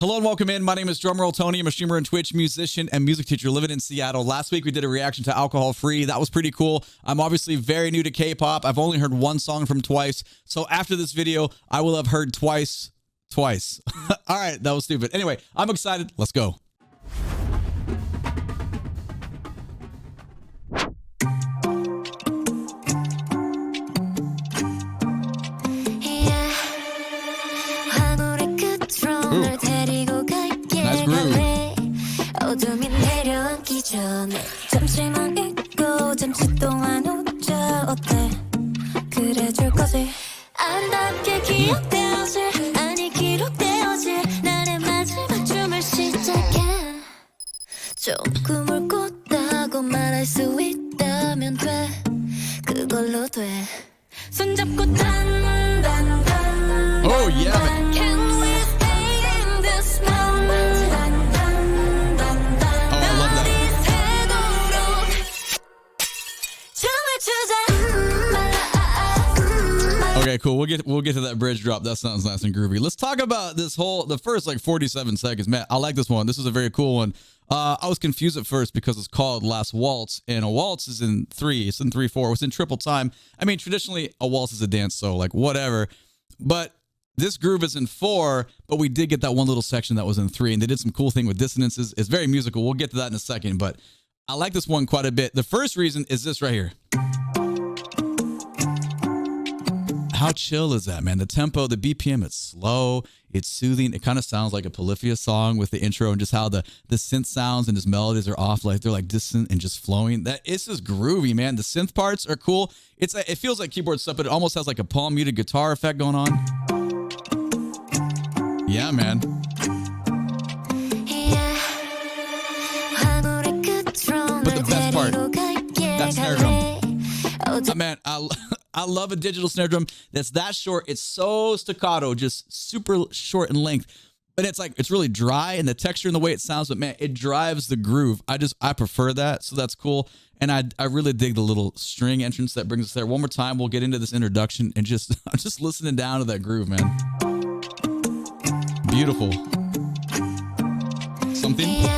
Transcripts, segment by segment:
Hello and welcome in. My name is DrumRollTony. I'm a streamer and Twitch musician and music teacher living in Seattle. Last week we did a reaction to Alcohol Free. That was pretty cool. I'm obviously very new to K-pop. I've only heard one song from Twice. So after this video, I will have heard Twice. All right, that was stupid. Anyway, I'm excited. Let's go. Nice groove. Oh yeah. Okay, cool. We'll get to that bridge drop. That sounds nice and groovy. Let's talk about the first like 47 seconds. Man, I like this one. This is a very cool one. I was confused at first because it's called Last Waltz, and a waltz is in 3. It's in 3/4. It's in triple time. I mean, traditionally a waltz is a dance, so like whatever. But this groove is in 4, but we did get that one little section that was in 3, and they did some cool thing with dissonances. It's very musical. We'll get to that in a second, but I like this one quite a bit. The first reason is this right here. How chill is that, man? The tempo, the BPM, it's slow, it's soothing. It kind of sounds like a Polyphia song with the intro and just how the synth sounds and his melodies are off, like they're like distant and just flowing. It's just groovy, man. The synth parts are cool. It feels like keyboard stuff, but it almost has like a palm muted guitar effect going on. Yeah, man. But the best part, that snare drum. Man, I love a digital snare drum that's that short. It's so staccato, just super short in length. But it's really dry, and the texture and the way it sounds, but man, it drives the groove. I prefer that, so that's cool. And I really dig the little string entrance that brings us there. One more time, we'll get into this introduction and I'm just listening down to that groove, man. Beautiful. Something.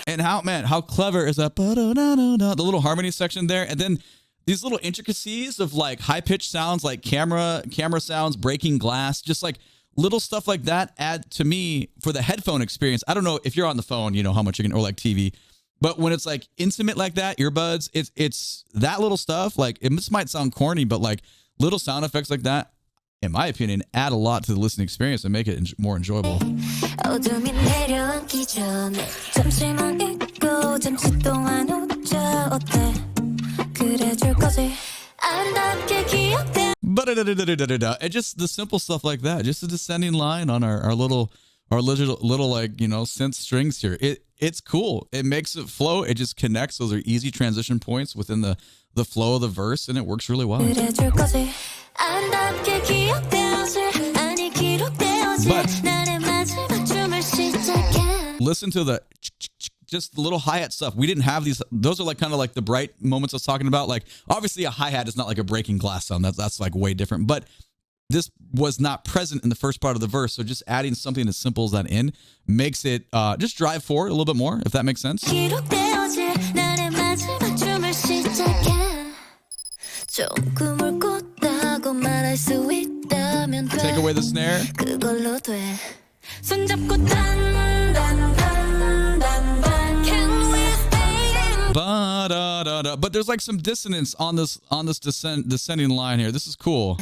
And how clever is that? The little harmony section there, and then these little intricacies of like high-pitched sounds, like camera sounds, breaking glass, just like little stuff like that add to me for the headphone experience. I don't know if you're on the phone, you know how much you can, or like TV, but when it's like intimate like that, earbuds, it's that little stuff. Like this might sound corny, but like little sound effects like that, in my opinion, add a lot to the listening experience and make it more enjoyable. But it just the simple stuff like that, just a descending line on our little like, you know, synth strings here. It's cool. It makes it flow. It just connects. Those are easy transition points within the flow of the verse, and it works really well. But listen to just the little hi-hat stuff. We didn't have these. Those are like kind of like the bright moments I was talking about. Like obviously a hi-hat is not like a breaking glass sound. That's like way different. But this was not present in the first part of the verse. So just adding something as simple as that in makes it just drive forward a little bit more, if that makes sense. Take away the snare. But there's like some dissonance on this descending line here. This is cool.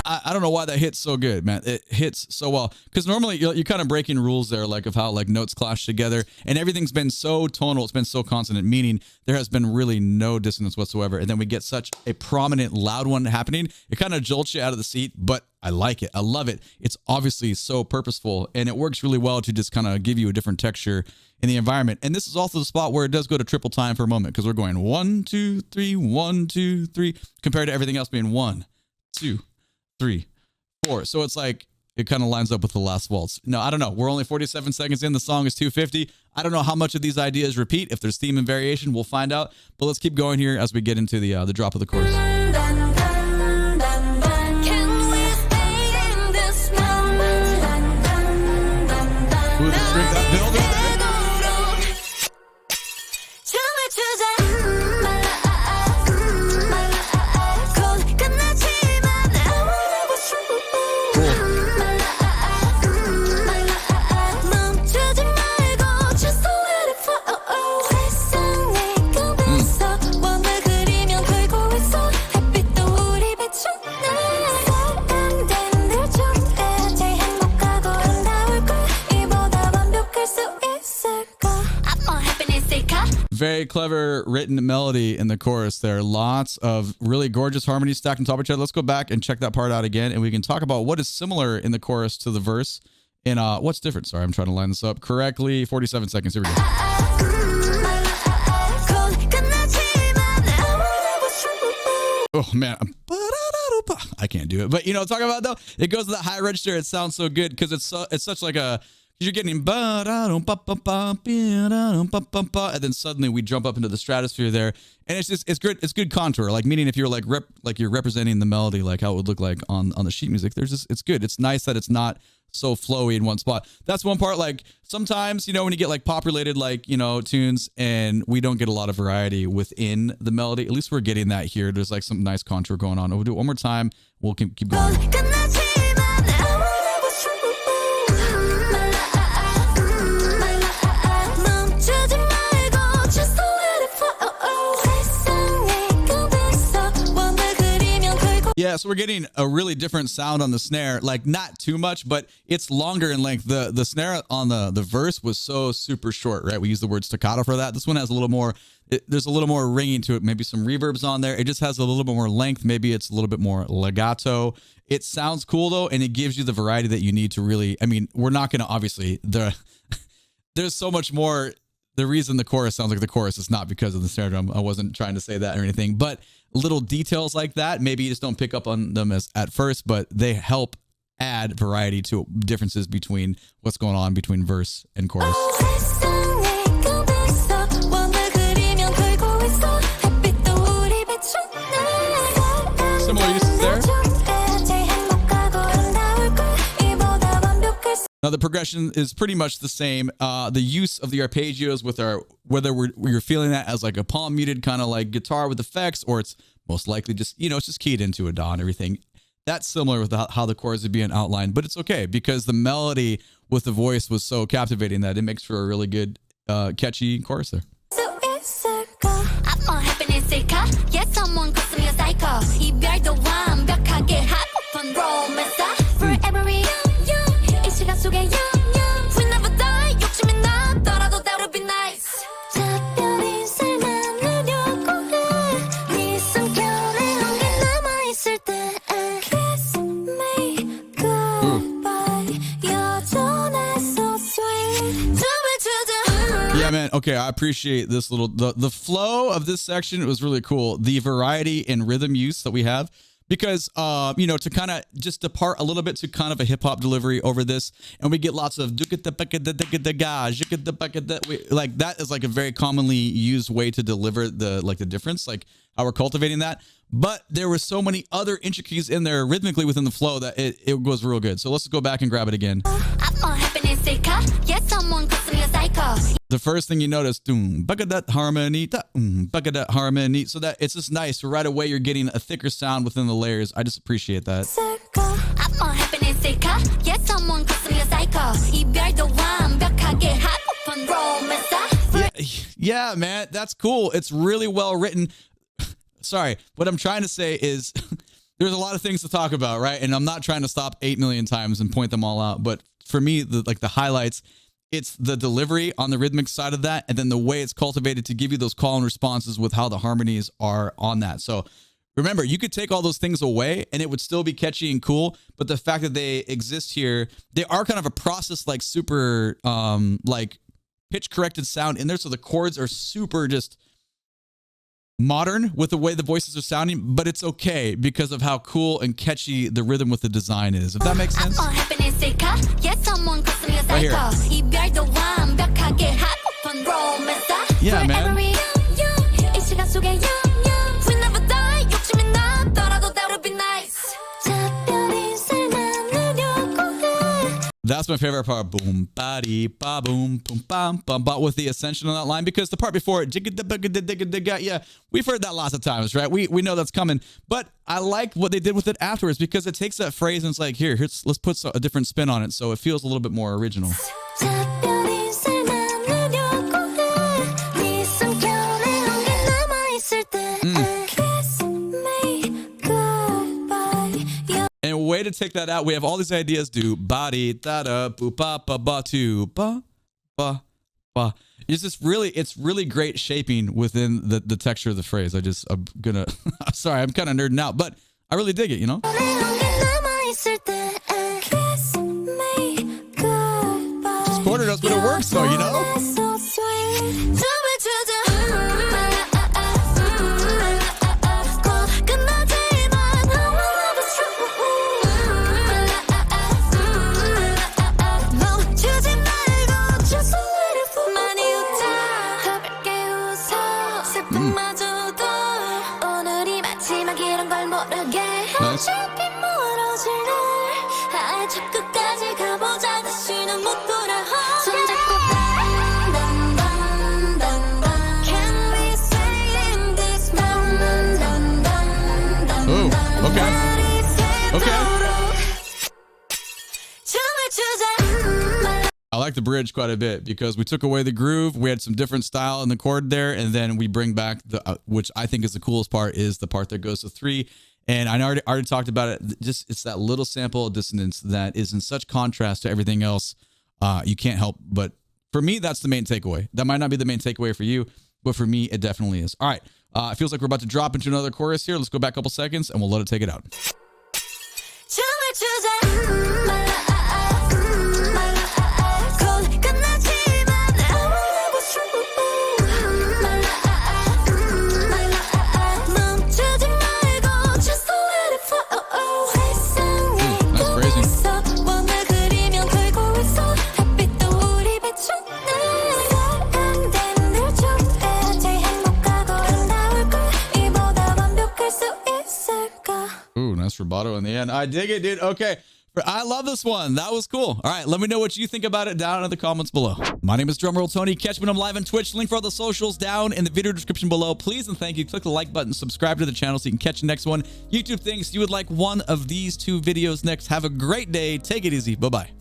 I don't know why that hits so good, man. It hits so well, because normally you're kind of breaking rules there, like of how like notes clash together, and everything's been so tonal, it's been so consonant, meaning there has been really no dissonance whatsoever. And then we get such a prominent loud one happening. It kind of jolts you out of the seat, but I like it. I love it. It's obviously so purposeful, and it works really well to just kind of give you a different texture in the environment. And this is also the spot where it does go to triple time for a moment, because we're going 1, 2, 3, 1, 2, 3, compared to everything else being 1, 2, 3, 4. So it's like it kind of lines up with the last waltz. No, I don't know. We're only 47 seconds in. The song is 250. I don't know how much of these ideas repeat. If there's theme and variation, we'll find out. But let's keep going here as we get into the drop of the chorus. Ooh, the string, that build is there. Very clever written melody in the chorus there. Lots of really gorgeous harmonies stacked on top of each other. Let's go back and check that part out again, and we can talk about what is similar in the chorus to the verse and what's different. Sorry, I'm trying to line this up correctly. 47 seconds. Here we go. Oh, man. I can't do it. But, you know what I'm talking about, though? It goes to that high register. It sounds so good because it's such like a... You're getting and then suddenly we jump up into the stratosphere there, and it's good. It's good contour, like meaning if you're like you're representing the melody, like how it would look like on the sheet music. It's good. It's nice that it's not so flowy in one spot. That's one part. Like sometimes, you know, when you get like pop related, like, you know, tunes and we don't get a lot of variety within the melody. At least we're getting that here. There's like some nice contour going on. We'll do it one more time. We'll keep going. Yeah, so we're getting a really different sound on the snare, like not too much, but it's longer in length. The snare on the verse was so super short, right? We use the word staccato for that. This one has a little more, there's a little more ringing to it, maybe some reverbs on there. It just has a little bit more length. Maybe it's a little bit more legato. It sounds cool though, and it gives you the variety that you need to really, I mean, we're not going to obviously, there's so much more. The reason the chorus sounds like the chorus is not because of the snare drum. I wasn't trying to say that or anything, but little details like that, maybe you just don't pick up on them as at first, but they help add variety to differences between what's going on between verse and chorus. Similar uses there. Now the progression is pretty much the same. The use of the arpeggios with our, whether we're feeling that as like a palm muted kind of like guitar with effects, or it's most likely just, you know, it's just keyed into a DAW and everything. That's similar with how the chords are being outlined, but it's okay because the melody with the voice was so captivating that it makes for a really good, catchy chorus there. Yeah, man. Okay, I appreciate this little the flow of this section. It was really cool. The variety in rhythm use that we have, because you know, to kind of just depart a little bit to kind of a hip hop delivery over this, and we get lots of like that is like a very commonly used way to deliver the difference, like how we're cultivating that. But there were so many other intricacies in there rhythmically within the flow that it was real good. So let's go back and grab it again. The first thing you notice, harmony, harmony. So that it's just nice. Right away, you're getting a thicker sound within the layers. I just appreciate that. Yeah, man, that's cool. It's really well written. Sorry, what I'm trying to say is there's a lot of things to talk about, right? And I'm not trying to stop 8 million times and point them all out. But for me, the highlights, it's the delivery on the rhythmic side of that, and then the way it's cultivated to give you those call and responses with how the harmonies are on that. So remember, you could take all those things away and it would still be catchy and cool. But the fact that they exist here, they are kind of a process, like super like pitch corrected sound in there. So the chords are super just modern with the way the voices are sounding, but it's okay because of how cool and catchy the rhythm with the design is. If that makes sense. Right here. Yeah, man. That's my favorite part. Boom, ba-dee, ba, boom, boom, bam, bam, but with the ascension on that line, because the part before it, yeah, we've heard that lots of times, right? We know that's coming, but I like what they did with it afterwards because it takes that phrase and it's like, let's put a different spin on it, so it feels a little bit more original. And way to take that out, we have all these ideas. Do body da da boo ba ba ba to ba ba ba. It's really great shaping within the texture of the phrase. I'm gonna sorry, I'm kind of nerding out, but I really dig it, you know. Just quarter notes, but it works though, you know. Nice. Ooh, okay. I like the bridge quite a bit because we took away the groove. We had some different style in the chord there, and then we bring back the which I think is the coolest part, is the part that goes to 3. And I already talked about it. It's that little sample of dissonance that is in such contrast to everything else. You can't help but, for me, that's the main takeaway. That might not be the main takeaway for you, but for me, it definitely is. All right. It feels like we're about to drop into another chorus here. Let's go back a couple seconds and we'll let it take it out. Ooh, nice rubato in the end. I dig it, dude. Okay. I love this one. That was cool. All right. Let me know what you think about it down in the comments below. My name is DrumRollTony. Catch me when I'm live on Twitch. Link for all the socials down in the video description below. Please and thank you. Click the like button. Subscribe to the channel so you can catch the next one. YouTube thinks you would like one of these 2 videos next. Have a great day. Take it easy. Bye-bye.